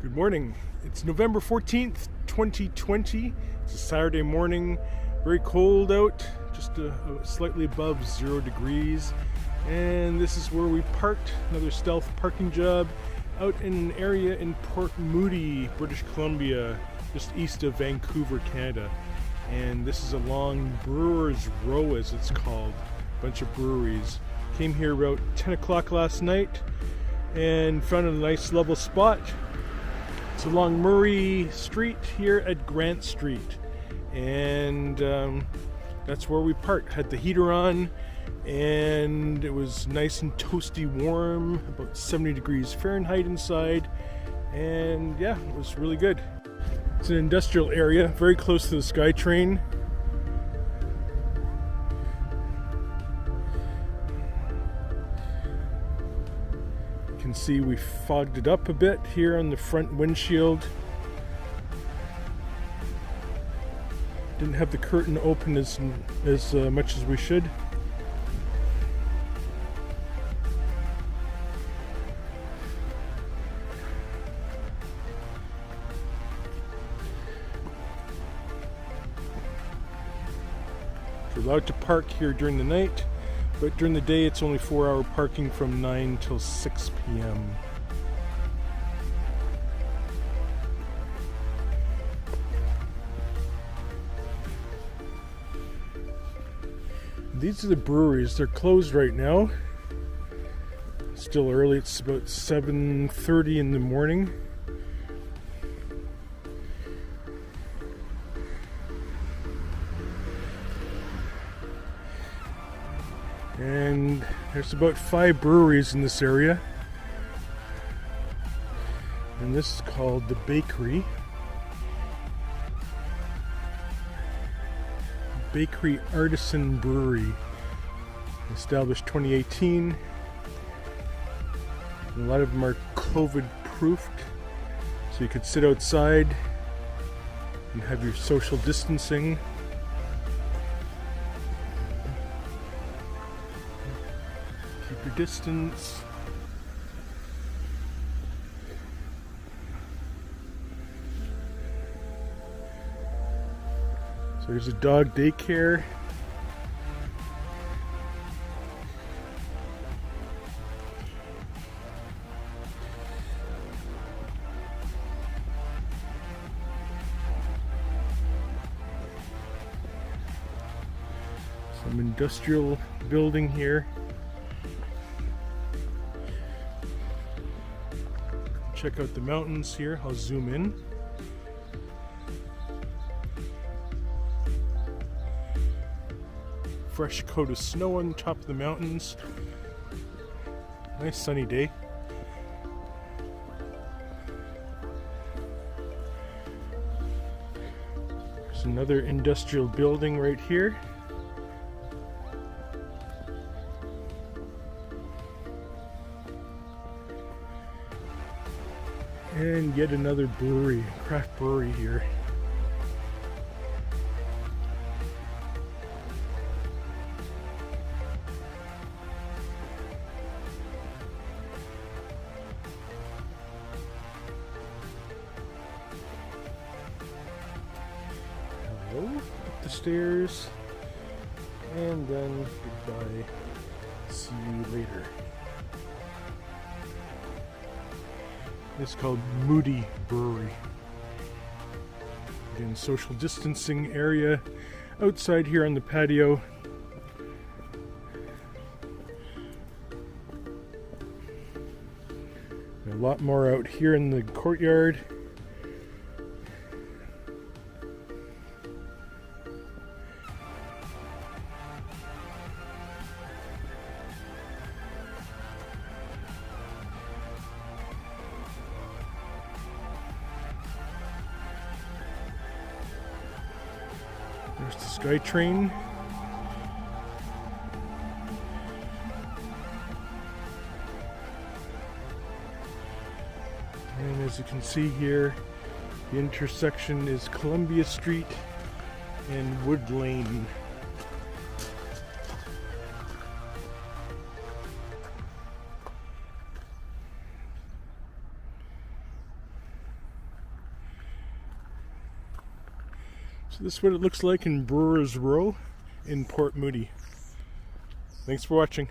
Good morning. It's November 14th, 2020. It's a Saturday morning, very cold out, just slightly above 0 degrees. And this is where we parked, another stealth parking job out in an area in Port Moody, British Columbia, just east of Vancouver, Canada. And this is along Brewers Row, as it's called, a bunch of breweries. Came here about 10 o'clock last night and found a nice level spot. It's along Murray Street here at Grant Street, and that's where we parked. Had the heater on, and it was nice and toasty warm, about 70 degrees Fahrenheit inside, and yeah, it was really good. It's an industrial area, very close to the SkyTrain. You can see we fogged it up a bit here on the front windshield. Didn't have the curtain open as much as we should. We're allowed to park here during the night, but during the day it's only 4-hour parking from 9 till 6 p.m. These are the breweries. They're closed right now. Still early. It's about 7:30 in the morning. And there's about 5 breweries in this area. And this is called the Bakery. Bakery Artisan Brewery. Established 2018. And a lot of them are COVID proofed. So you could sit outside and have your social distancing. Keep your distance. So there's a dog daycare. Some industrial building here. Check out the mountains here. I'll zoom in. Fresh coat of snow on top of the mountains. Nice sunny day. There's another industrial building right here. And yet another brewery, craft brewery here. Hello, up the stairs, and then goodbye. See you later. It's called Moody Brewery. Again, social distancing area outside here on the patio. A lot more out here in the courtyard. There's the SkyTrain. And as you can see here, the intersection is Columbia Street and Wood Lane. So this is what it looks like in Brewers Row in Port Moody. Thanks for watching.